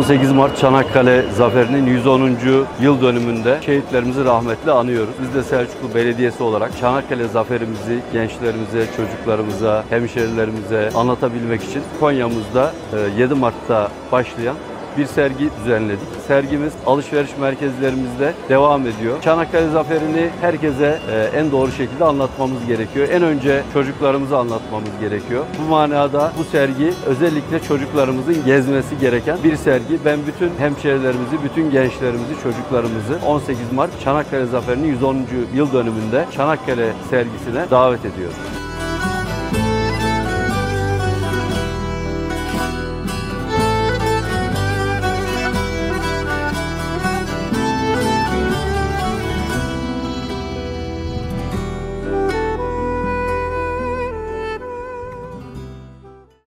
18 Mart Çanakkale Zaferi'nin 110. yıl dönümünde şehitlerimizi rahmetle anıyoruz. Biz de Selçuklu Belediyesi olarak Çanakkale Zaferimizi gençlerimize, çocuklarımıza, hemşerilerimize anlatabilmek için Konya'mızda 7 Mart'ta başlayan bir sergi düzenledik. Sergimiz alışveriş merkezlerimizde devam ediyor. Çanakkale Zaferi'ni herkese en doğru şekilde anlatmamız gerekiyor. En önce çocuklarımıza anlatmamız gerekiyor. Bu manada bu sergi özellikle çocuklarımızın gezmesi gereken bir sergi. Ben bütün hemşerilerimizi, bütün gençlerimizi, çocuklarımızı 18 Mart Çanakkale Zaferi'nin 110. yıl dönümünde Çanakkale sergisine davet ediyorum.